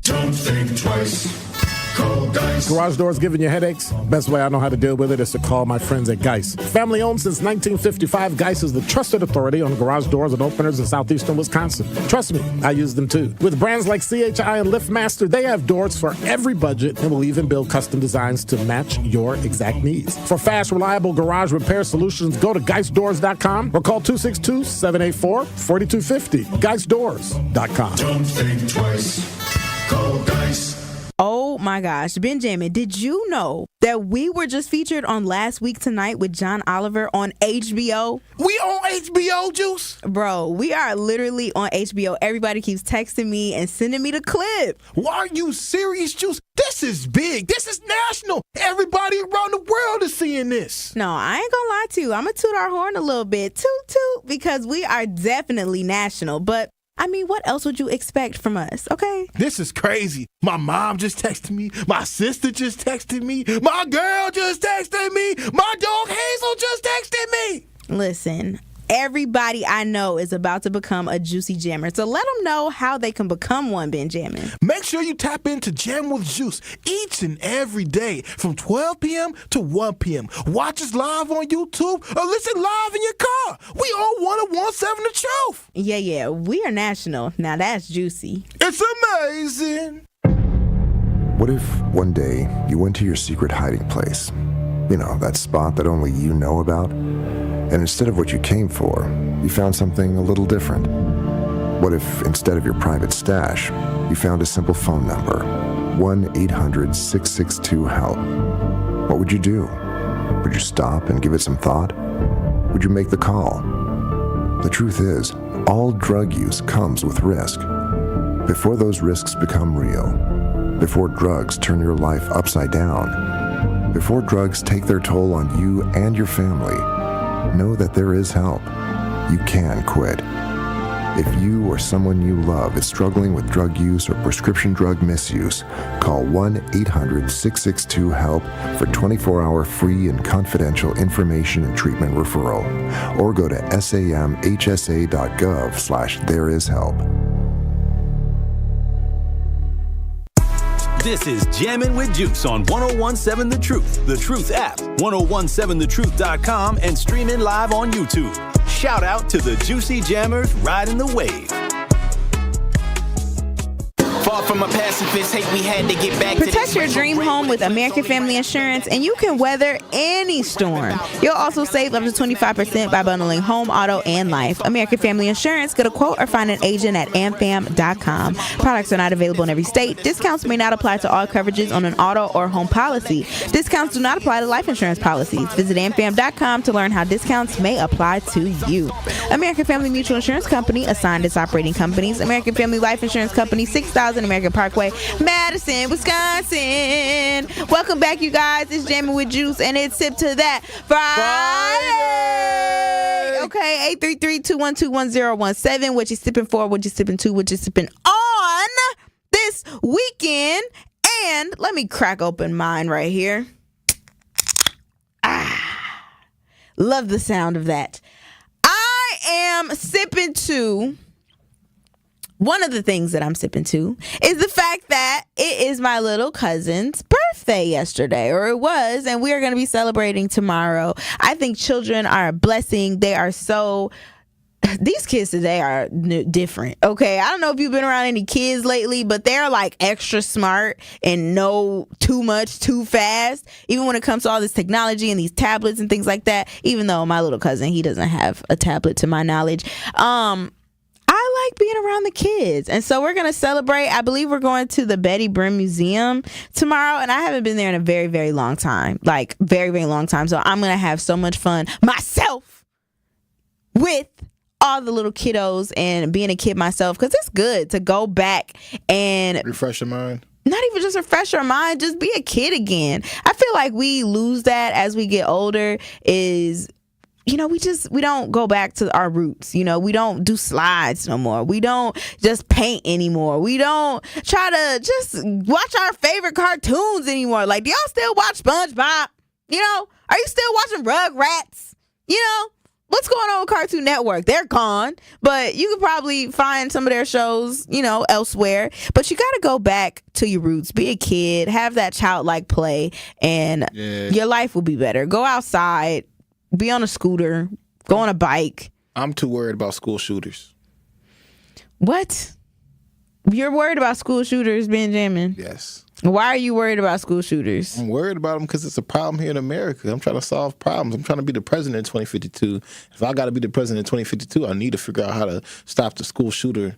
Don't think twice. Call Geist. Garage doors giving you headaches? Best way I know how to deal with it is to call my friends at Geist. Family owned since 1955, Geist is the trusted authority on garage doors and openers in southeastern Wisconsin. Trust me, I use them too. With brands like CHI and LiftMaster, they have doors for every budget and will even build custom designs to match your exact needs. For fast, reliable garage repair solutions, go to GeistDoors.com or call 262-784-4250. GeistDoors.com. Don't think twice. Call Geist. Oh my gosh, Benjamin, did you know that we were just featured on Last Week Tonight with John Oliver on HBO? We on HBO, Juice? Bro, we are literally on HBO. Everybody keeps texting me and sending me the clip. Why are you serious, Juice? This is big. This is national. Everybody around the world is seeing this. No, I ain't gonna lie to you. I'm gonna toot our horn a little bit. Toot, toot, because we are definitely national. But I mean, what else would you expect from us, okay? This is crazy. My mom just texted me. My sister just texted me. My girl just texted me. My dog Hazel just texted me. Listen, everybody I know is about to become a Juicy Jammer. So let them know how they can become one, Benjamin. Make sure you tap into Jam with Juice each and every day from 12 p.m. to 1 p.m. Watch us live on YouTube or listen live in your car. We on 1017 The Truth. Yeah, we are national. Now that's juicy. It's amazing. What if one day you went to your secret hiding place? You know, that spot that only you know about? And instead of what you came for, you found something a little different. What if instead of your private stash, you found a simple phone number, 1-800-662-HELP? What would you do? Would you stop and give it some thought? Would you make the call? The truth is, all drug use comes with risk. Before those risks become real, before drugs turn your life upside down, before drugs take their toll on you and your family, know that there is help. You can quit. If you or someone you love is struggling with drug use or prescription drug misuse, call 1-800-662-HELP for 24-hour free and confidential information and treatment referral, or go to samhsa.gov/thereishelp. This is Jammin' with Juice on 1017 The Truth app, 1017thetruth.com, and streaming live on YouTube. Shout out to the Juicy Jammers riding the wave. Far from a pacifist, hate we had to get back Protect to your dream home with American Family Insurance, and you can weather any storm. You'll also save up to 25% by bundling home, auto, and life. American Family Insurance. Get a quote or find an agent at amfam.com. Products are not available in every state. Discounts may not apply to all coverages on an auto or home policy. Discounts do not apply to life insurance policies. Visit amfam.com to learn how discounts may apply to you. American Family Mutual Insurance Company assigned its operating companies. American Family Life Insurance Company, 6000 American Parkway, Madison, Wisconsin. Welcome back, you guys. It's Jammin' with Juice, and it's Sip to That Friday. Okay, 833-212-1017. What you sipping for? What you sipping to? What you sipping on this weekend? And let me crack open mine right here. Love the sound of that. I am sipping to... One of the things that I'm sipping to is the fact that it is my little cousin's birthday yesterday, or it was, and we are going to be celebrating tomorrow. I think children are a blessing. They are so... These kids today are different, okay? I don't know if you've been around any kids lately, but they're like extra smart and know too much too fast, even when it comes to all this technology and these tablets and things like that, even though my little cousin, he doesn't have a tablet to my knowledge. I like being around the kids. And so we're going to celebrate. I believe we're going to the Betty Brim Museum tomorrow. And I haven't been there in a very, very long time. Like, very, very long time. So I'm going to have so much fun myself with all the little kiddos and being a kid myself. Because it's good to go back and refresh your mind. Not even just refresh our mind, just be a kid again. I feel like we lose that as we get older is... You know, we don't go back to our roots. You know, we don't do slides no more. We don't just paint anymore. We don't try to just watch our favorite cartoons anymore. Like, do y'all still watch SpongeBob? You know, are you still watching Rugrats? You know, what's going on with Cartoon Network? They're gone, but you could probably find some of their shows, you know, elsewhere. But you got to go back to your roots. Be a kid. Have that childlike play, and your life will be better. Go outside. Be on a scooter, go on a bike. I'm too worried about school shooters. What? You're worried about school shooters, Benjamin? Yes. Why are you worried about school shooters? I'm worried about them because it's a problem here in America. I'm trying to solve problems. I'm trying to be the president in 2052. If I got to be the president in 2052, I need to figure out how to stop the school shooter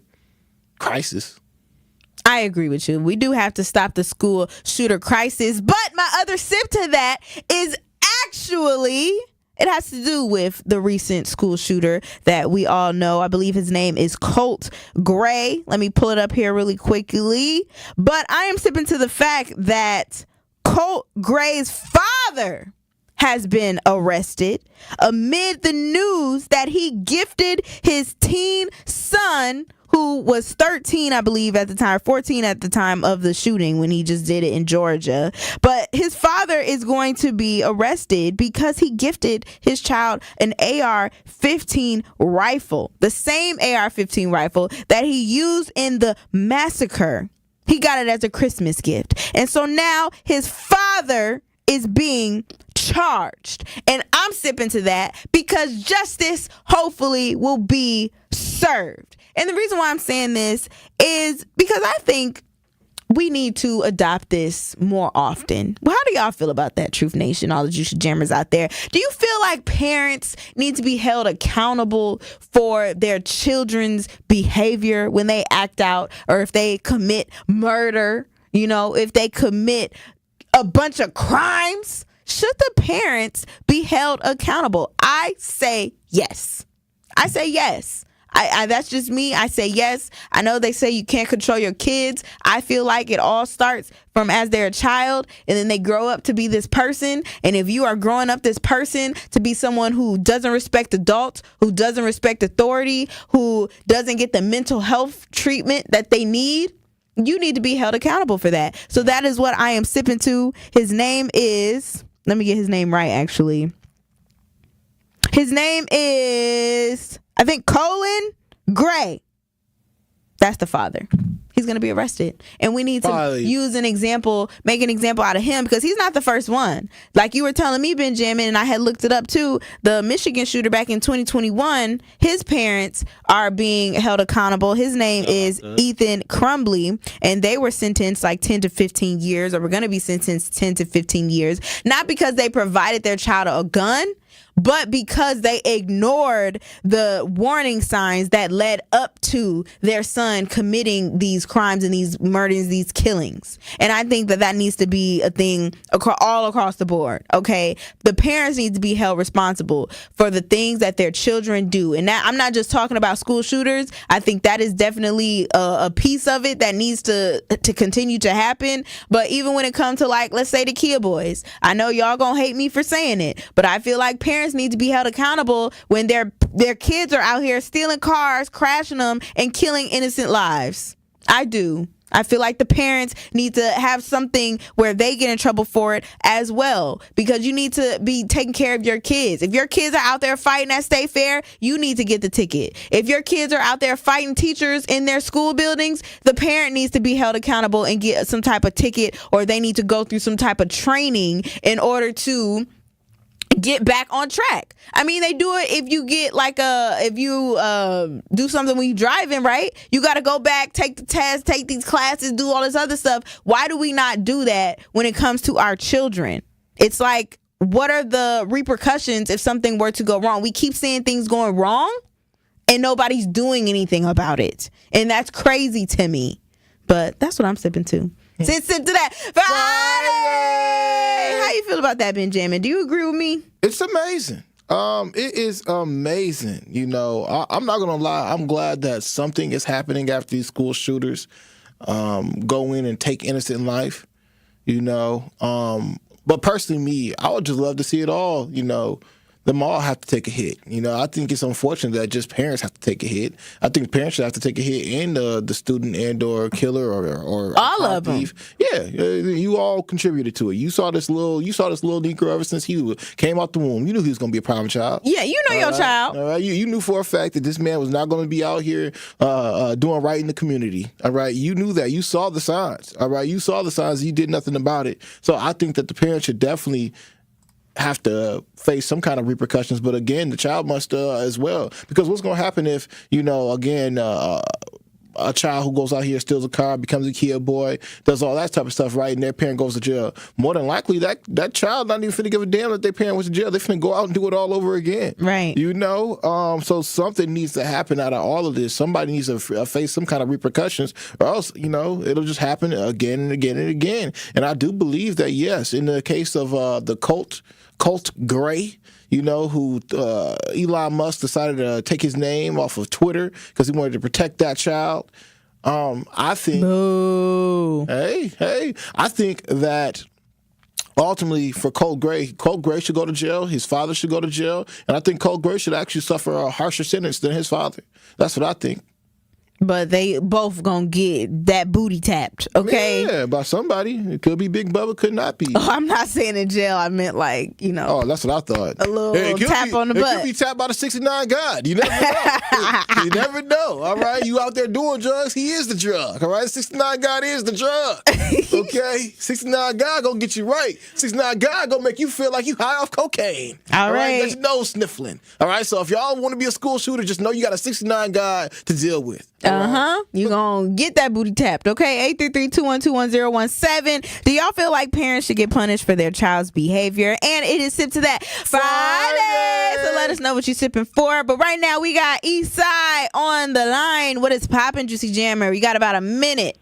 crisis. I agree with you. We do have to stop the school shooter crisis. But my other sip to that is actually... It has to do with the recent school shooter that we all know. I believe his name is Colt Gray. Let me pull it up here really quickly. But I am sipping to the fact that Colt Gray's father has been arrested amid the news that he gifted his teen son, who was 13, I believe, at the time, 14 at the time of the shooting when he just did it in Georgia. But his father is going to be arrested because he gifted his child an AR-15 rifle, the same AR-15 rifle that he used in the massacre. He got it as a Christmas gift. And so now his father is being charged. And I'm sipping to that because justice hopefully will be served. And the reason why I'm saying this is because I think we need to adopt this more often. Well, how do y'all feel about that, Truth Nation, all the Juicy Jammers out there? Do you feel like parents need to be held accountable for their children's behavior when they act out, or if they commit murder, if they commit a bunch of crimes? Should the parents be held accountable? I say yes. I say yes. I that's just me. I say yes. I know they say you can't control your kids. I feel like it all starts from as they're a child, and then they grow up to be this person. And if you are growing up this person to be someone who doesn't respect adults, who doesn't respect authority, who doesn't get the mental health treatment that they need, you need to be held accountable for that. So that is what I am sipping to. His name is, let me get his name right, actually. His name is, I think, Colin Gray. That's the father. He's going to be arrested. And we need to use an example, make an example out of him, because he's not the first one. Like you were telling me, Benjamin, and I had looked it up too, the Michigan shooter back in 2021, his parents are being held accountable. His name is Ethan Crumbly, and they were sentenced like 10 to 15 years, or were going to be sentenced 10 to 15 years, not because they provided their child a gun, but because they ignored the warning signs that led up to their son committing these crimes and these murders, these killings. And I think that needs to be a thing all across the board, okay? The parents need to be held responsible for the things that their children do. And that, I'm not just talking about school shooters. I think that is definitely a piece of it that needs to continue to happen. But even when it comes to, like, let's say the Kia boys, I know y'all gonna hate me for saying it, but I feel like parents need to be held accountable when their kids are out here stealing cars, crashing them, and killing innocent lives. I do. I feel like the parents need to have something where they get in trouble for it as well, because you need to be taking care of your kids. If your kids are out there fighting at State Fair, you need to get the ticket. If your kids are out there fighting teachers in their school buildings, the parent needs to be held accountable and get some type of ticket, or they need to go through some type of training in order to get back on track. I mean, they do it if you get like if you do something when you driving, right? You got to go back, take the test, take these classes, do all this other stuff. Why do we not do that when it comes to our children? It's like, what are the repercussions if something were to go wrong? We keep seeing things going wrong and nobody's doing anything about it. And that's crazy to me. But that's what I'm sipping to. Sip to that. Friday! How you feel about that, Benjamin? Do you agree with me? It's amazing. It is amazing. I'm not gonna lie. I'm glad that something is happening after these school shooters go in and take innocent life. But personally, me, I would just love to see it all. Them all have to take a hit. I think it's unfortunate that just parents have to take a hit. I think parents should have to take a hit, and the student and or killer or all of them. Yeah, you all contributed to it. You saw this little Negro ever since he came out the womb. You knew he was going to be a problem child. Yeah, you know your child. All right, you knew for a fact that this man was not going to be out here doing right in the community. All right, you knew that. You saw the signs. All right, you saw the signs. You did nothing about it. So I think that the parents should definitely have to face some kind of repercussions, but again, the child must as well. Because what's going to happen if, a child who goes out here, steals a car, becomes a Kia boy, does all that type of stuff, right, and their parent goes to jail? More than likely, that child not even finna give a damn that their parent was in jail. They finna go out and do it all over again. Right. So something needs to happen out of all of this. Somebody needs to face some kind of repercussions, or else, it'll just happen again and again and again. And I do believe that, yes, in the case of the Colt Gray, who Elon Musk decided to take his name off of Twitter because he wanted to protect that child. I think, I think that ultimately for Colt Gray should go to jail. His father should go to jail, and I think Colt Gray should actually suffer a harsher sentence than his father. That's what I think. But they both gonna get that booty tapped, okay? Yeah, by somebody. It could be Big Bubba, could not be. Oh, I'm not saying in jail. I meant like, Oh, that's what I thought. A little tap on the butt. It could be tapped by the 69 God. You never know. You never know. All right, you out there doing drugs, he is the drug. All right, 69 God is the drug. Okay, 69 God gonna get you right. 69 God gonna make you feel like you high off cocaine. All right. Get your nose sniffling. All right, so if y'all want to be a school shooter, just know you got a 69 God to deal with. All You gonna get that booty tapped, okay? 833-212-1017. Do y'all feel like parents should get punished for their child's behavior? And it is Sip to That Friday. So let us know what you're sipping for. But right now we got Eastside on the line. What is poppin', Juicy Jammer? We got about a minute.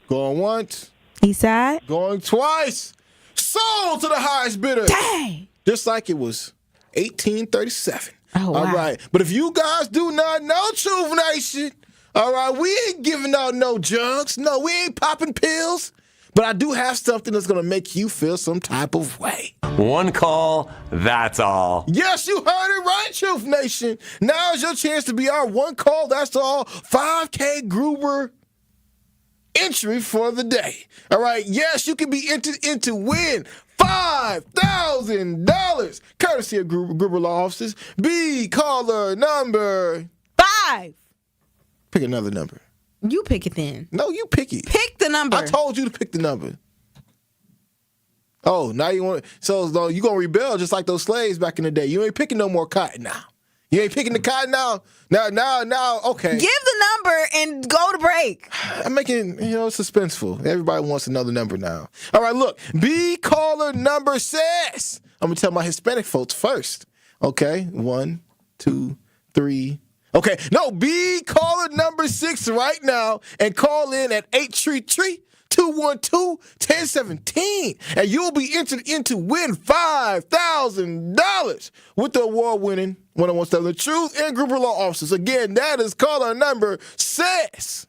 Going once. Eastside. Going twice. Sold to the highest bidder. Dang. Just like it was 1837. Oh, wow. All right. But if you guys do not know, Truth Nation, all right, we ain't giving out no jugs. No, we ain't popping pills. But I do have something that's going to make you feel some type of way. One call, that's all. Yes, you heard it right, Truth Nation. Now is your chance to be our one call, that's all, 5K Gruber entry for the day. All right, yes, you can be entered in to win $5,000, courtesy of Gruber Law Offices. Be caller number 5. Pick another number. You pick it then. No, you pick it. Pick the number. I told you to pick the number. Oh, now you want so you gonna rebel just like those slaves back in the day. You ain't picking no more cotton now. You ain't picking the cotton now. Now. Okay. Give the number and go to break. I'm making suspenseful. Everybody wants another number now. All right, look. B caller number 6. I'm gonna tell my Hispanic folks first. Okay, 1, 2, 3. Okay, no, be caller number 6 right now and call in at 833-212-1017, and you'll be entered in to win $5,000 with the award-winning 101.7 The Truth and Gruber Law Offices. Again, that is caller number 6.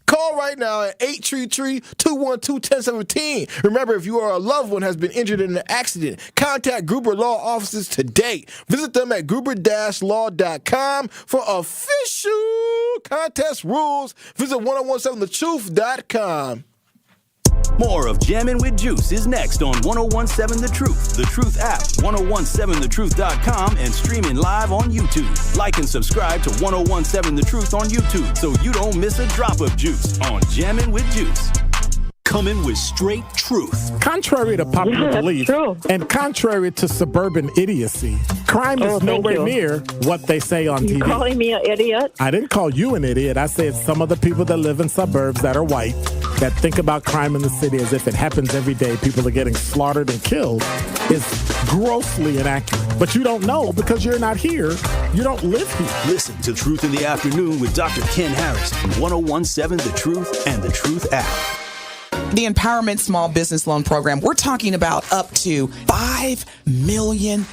Call right now at 833-212-1017. Remember, if you or a loved one has been injured in an accident, contact Gruber Law Offices today. Visit them at gruber-law.com for official contest rules. Visit 1017thetruth.com. More of Jammin' with Juice is next on 1017 The Truth, The Truth app, 1017thetruth.com, and streaming live on YouTube. Like and subscribe to 1017 The Truth on YouTube so you don't miss a drop of juice on Jammin' with Juice. Coming with straight truth. Contrary to popular belief and contrary to suburban idiocy, crime is nowhere near what they say on TV. You calling me an idiot? I didn't call you an idiot. I said some of the people that live in suburbs that are white that think about crime in the city as if it happens every day, people are getting slaughtered and killed, is grossly inaccurate. But you don't know because you're not here. You don't live here. Listen to Truth in the Afternoon with Dr. Ken Harris on 1017 The Truth and The Truth app. The Empowerment Small Business Loan Program, we're talking about up to $5 million,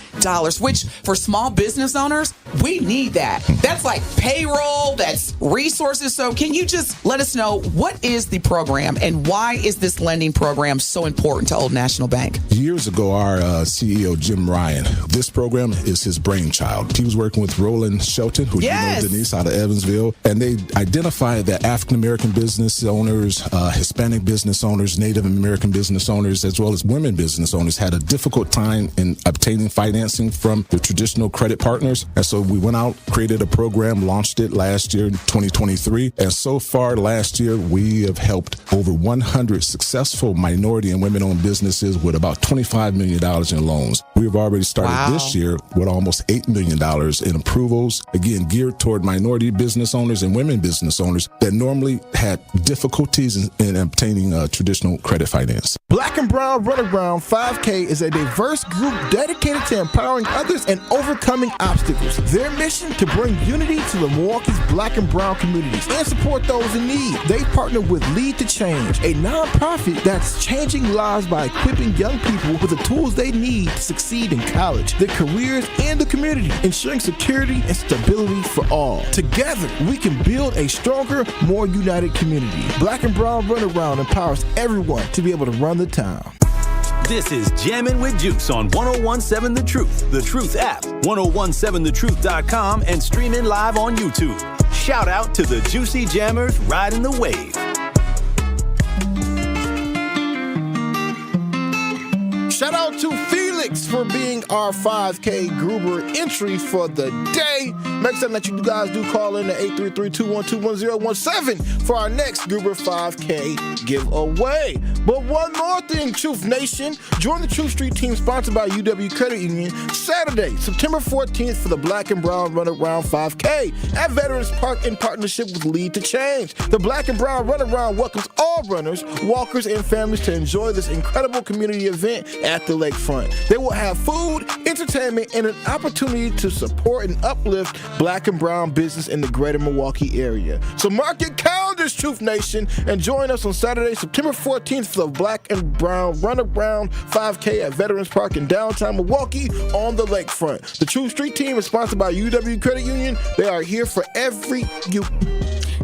which for small business owners, we need that. That's like payroll, that's resources. So can you just let us know what is the program and why is this lending program so important to Old National Bank? Years ago, our CEO, Jim Ryan, this program is his brainchild. He was working with Roland Shelton, who you know, Denise, out of Evansville, and they identified that African-American business owners, Hispanic business owners, Native American business owners, as well as women business owners had a difficult time in obtaining financing from the traditional credit partners. And so we went out, created a program, launched it last year, 2023. And so far last year, we have helped over 100 successful minority and women-owned businesses with about $25 million in loans. We've already started this year with almost $8 million in approvals, again, geared toward minority business owners and women business owners that normally had difficulties in obtaining traditional credit finance. Black and Brown Runaround 5K is a diverse group dedicated to empowering others and overcoming obstacles. Their mission to bring unity to the Milwaukee's Black and Brown communities and support those in need. They partner with Lead to Change, a nonprofit that's changing lives by equipping young people with the tools they need to succeed in college, their careers, and the community, ensuring security and stability for all. Together, we can build a stronger, more united community. Black and Brown Runaround empowers everyone to be able to run the town. This is Jammin' with Juice on 1017 The Truth, The Truth app, 1017thetruth.com, and streaming live on YouTube. Shout out to the Juicy Jammers riding the wave. Shout out to Felix Thanks for being our 5K Gruber entry for the day. Make sure that you guys do call in to 833-212-1017 for our next Gruber 5K giveaway. But one more thing, Truth Nation. Join the Truth Street team sponsored by UW Credit Union Saturday, September 14th for the Black and Brown Runaround 5K at Veterans Park in partnership with Lead to Change. The Black and Brown Runaround welcomes all runners, walkers, and families to enjoy this incredible community event at the lakefront. They will have food, entertainment, and an opportunity to support and uplift Black and Brown business in the greater Milwaukee area. So mark your calendars, Truth Nation, and join us on Saturday, September 14th for the Black and Brown Runaround 5K at Veterans Park in downtown Milwaukee on the lakefront. The Truth Street team is sponsored by UW Credit Union. They are here for every you.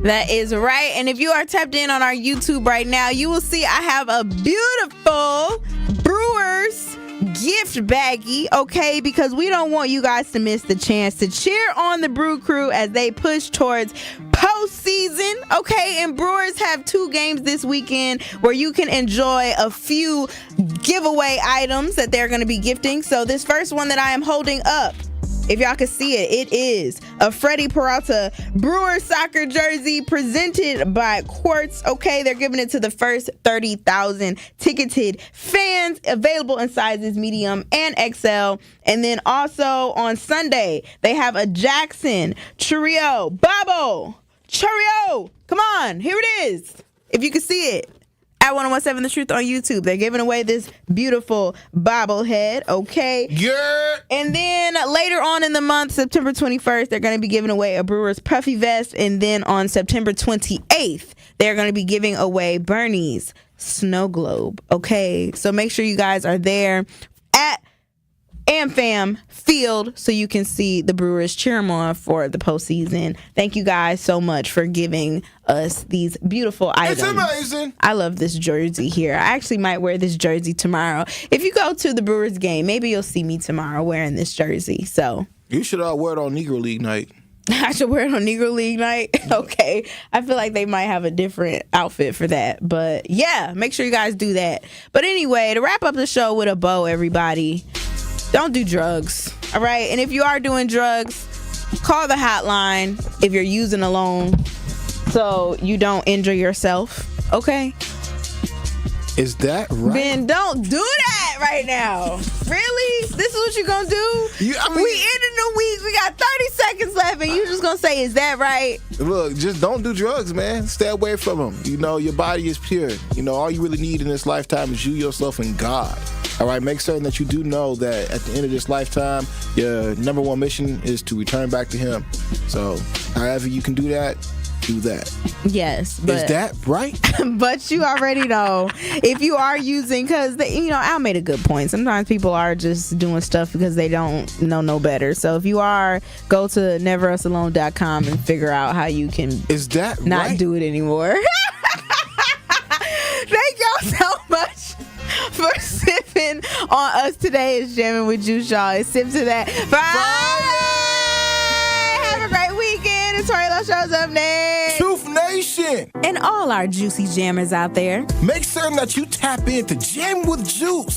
That is right. And if you are tapped in on our YouTube right now, you will see I have a beautiful Brewers gift baggie, okay? Because we don't want you guys to miss the chance to cheer on the Brew Crew as they push towards postseason, okay? And Brewers have 2 games this weekend where you can enjoy a few giveaway items that they're going to be gifting. So this first one that I am holding up, if y'all can see it, it is a Freddie Peralta Brewers soccer jersey presented by Quartz. Okay, they're giving it to the first 30,000 ticketed fans, available in sizes medium and XL. And then also on Sunday, they have a Jackson Choreo Babo Choreo. Come on, here it is. If you can see it. At 1017 The Truth on YouTube. They're giving away this beautiful bobblehead, okay? Yeah. And then later on in the month, September 21st, they're going to be giving away a Brewers puffy vest. And then on September 28th, they're going to be giving away Bernie's snow globe, okay? So make sure you guys are there at AmFam Field so you can see the Brewers cheer them on for the postseason. Thank you guys so much for giving us these beautiful items. It's amazing. I love this jersey here. I actually might wear this jersey tomorrow. If you go to the Brewers game, maybe you'll see me tomorrow wearing this jersey. So you should wear it on Negro League night. I should wear it on Negro League night. Okay. I feel like they might have a different outfit for that. But yeah, make sure you guys do that. But anyway, to wrap up the show with a bow, everybody, don't do drugs, all right? And if you are doing drugs, call the hotline if you're using alone so you don't injure yourself, okay? Is that right? Ben, don't do that right now. Really? This is what you're going to do? We ended the week. We got 30 seconds left, and you just going to say, is that right? Look, just don't do drugs, man. Stay away from them. You know, your body is pure. You know, all you really need in this lifetime is you, yourself, and God. All right, make certain that you do know that at the end of this lifetime, your number one mission is to return back to Him. So, however you can do that, do that. Yes. But, is that right? But you already know if you are using, because, Al made a good point. Sometimes people are just doing stuff because they don't know no better. So if you are, go to neverusalone.com and figure out how you can not do it anymore. Thank y'all so much for sipping on us today. It's Jammin with Juice, y'all. It's Sip to That. Bye. Have a great weekend. It's Tori Lo shows up next. Truth Nation. And all our juicy jammers out there. Make certain that you tap into Jam with Juice